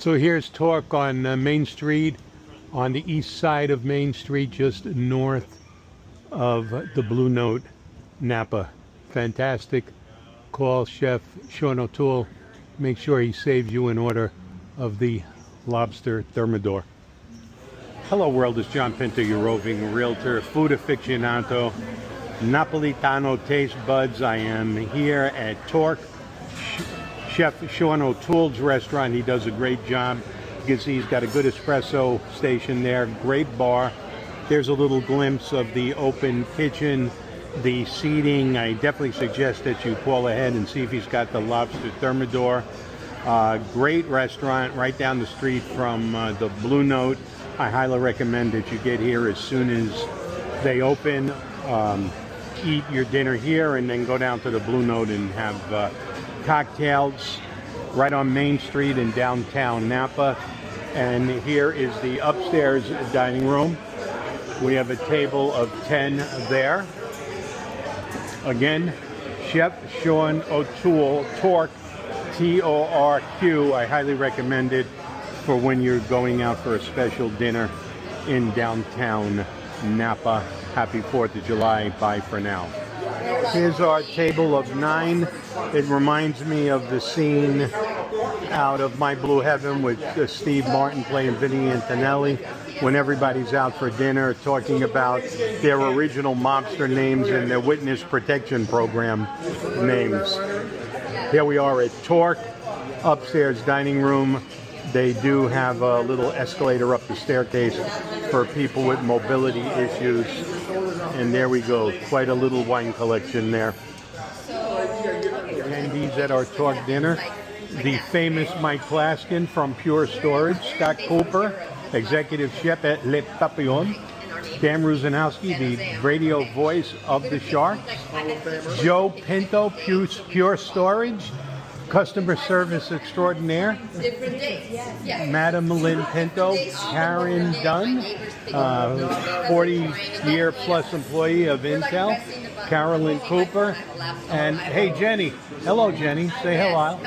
So here's TORC on Main Street, on the east side of Main Street, just north of the Blue Note, Napa. Fantastic. Call Chef Sean O'Toole. Make sure he saves you an order of the Lobster Thermidor. Hello world, it's John Pinto, your roving realtor, food aficionado, Napolitano taste buds. I am here at TORC, Chef Sean O'Toole's restaurant. He does a great job. You can see he's got a good espresso station there, great bar. There's a little glimpse of the open kitchen, the seating. I definitely suggest that you call ahead and see if he's got the Lobster Thermidor. Great restaurant right down the street from the Blue Note. I highly recommend that you get here as soon as they open. Eat your dinner here and then go down to the Blue Note and have cocktails right on Main Street in downtown Napa. And here is the upstairs dining room. We have a table of 10 there. Again, Chef Sean O'Toole, TORC, T-O-R-Q. I highly recommend it for when you're going out for a special dinner in downtown Napa. Happy 4th of July. Bye for now. Here's our table of 9. It reminds me of the scene out of My Blue Heaven with Steve Martin playing Vinnie Antonelli, when everybody's out for dinner talking about their original mobster names and their witness protection program names. Here we are at TORC, upstairs dining room. They do have a little escalator up the staircase for people with mobility issues. And there we go, quite a little wine collection there. Attendees at our TORC dinner, the famous Mike Plaskin from Pure Storage, Scott Cooper, Executive Chef at Le Papillon, Dan Ruzanowski, the radio voice of the Sharks, Joe Pinto, Pure Storage, Customer Service Extraordinaire, Madam Lynn Pinto, Karen Dunn, 40-year plus employee of Intel, Carolyn Cooper, and hey Jenny. Hello Jenny, say hello.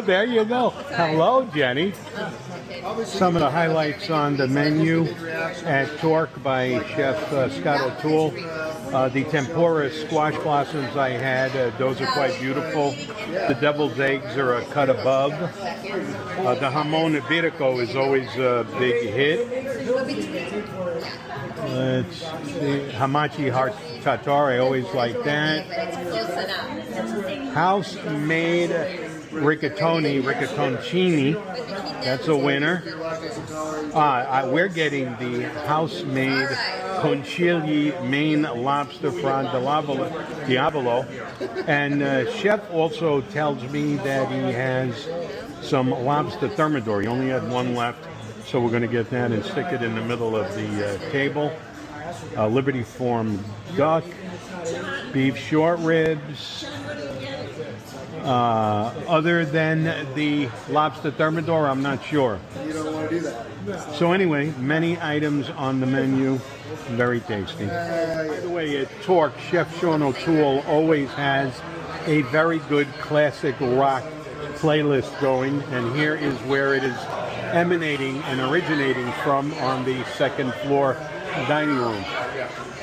There you go. Hello Jenny. Some of the highlights on the menu at TORC by Chef Scott O'Toole. The tempura squash blossoms I had, those are quite beautiful. The devil's eggs are a cut above. The jamon iberico is always a big hit. It's the hamachi tartar, I always like that. House-made riccatoncini, that's a winner. We're getting the house-made conchiglie Maine lobster from Diavolo. And Chef also tells me that he has some Lobster Thermidor. He only had one left, so we're going to get that and stick it in the middle of the table. Liberty Farm duck, beef short ribs. Other than the Lobster Thermidor, I'm not sure. You don't want to do that. So anyway, many items on the menu, very tasty. By the way, at TORC, Chef Sean O'Toole always has a very good classic rock playlist going, and here is where it is emanating and originating from on the second floor dining room.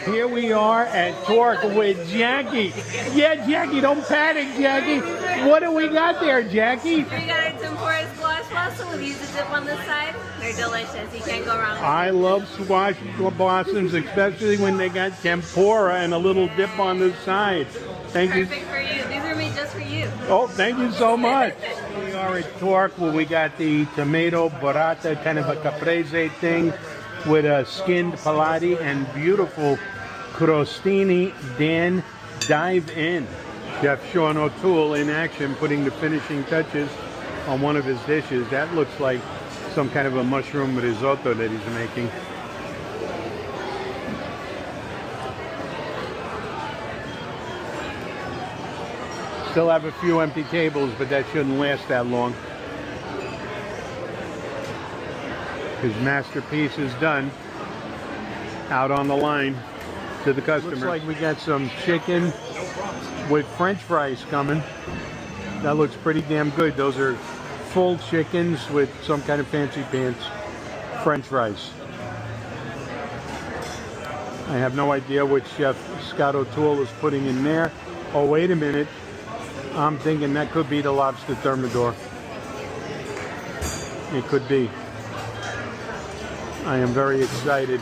Here we are at TORC with Jackie. Yeah, Jackie, don't panic, Jackie. What do we got there, Jackie? We got our tempura squash blossom with use a dip on the side. They're delicious. You can't go wrong with I love squash blossoms, especially when they got tempura and a little dip on the side. Thank you. Perfect for you. These are made just for you. Oh, thank you so much. We are at TORC where we got the tomato burrata, kind of a caprese thing with a skinned palati and beautiful crostini. Dan, dive in. Chef Sean O'Toole in action, putting the finishing touches on one of his dishes. That looks like some kind of a mushroom risotto that he's making. Still have a few empty tables, but that shouldn't last that long. His masterpiece is done. Out on the line to the customer. Looks like we got some chicken with French fries coming. That looks pretty damn good. Those are full chickens with some kind of fancy pants French fries. I have no idea what Chef Scott O'Toole is putting in there. Oh, wait a minute. I'm thinking that could be the Lobster Thermidor. It could be. I am very excited.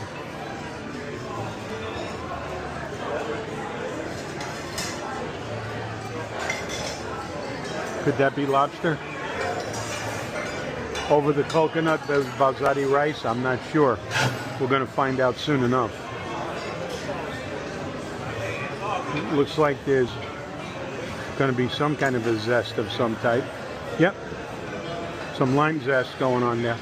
Could that be lobster? Over the coconut, there's balsati rice? I'm not sure. We're going to find out soon enough. It looks like there's going to be some kind of a zest of some type. Yep. Some lime zest going on there.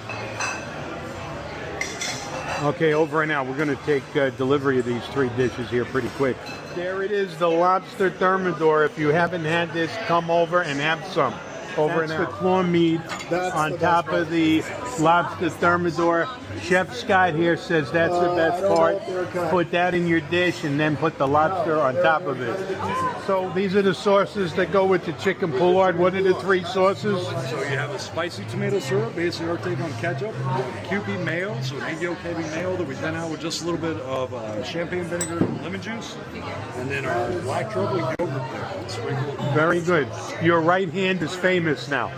Okay, over and out. We're going to take delivery of these 3 dishes here pretty quick. There it is, the Lobster Thermidor. If you haven't had this, come over and have some. Over and out. That's the claw meat on top of the Lobster Thermidor. Chef Scott here says that's the best part. Put that in your dish and then put the lobster on top of it. So these are the sauces that go with the chicken pullard. What are the 3 sauces? So you have a spicy tomato syrup, basically our take on ketchup. Kewpie mayo, so an egg yolk heavy mayo that we thin out with just a little bit of champagne vinegar and lemon juice. And then our black truffle yogurt there. Sprinkled. Very good. Your right hand is famous now.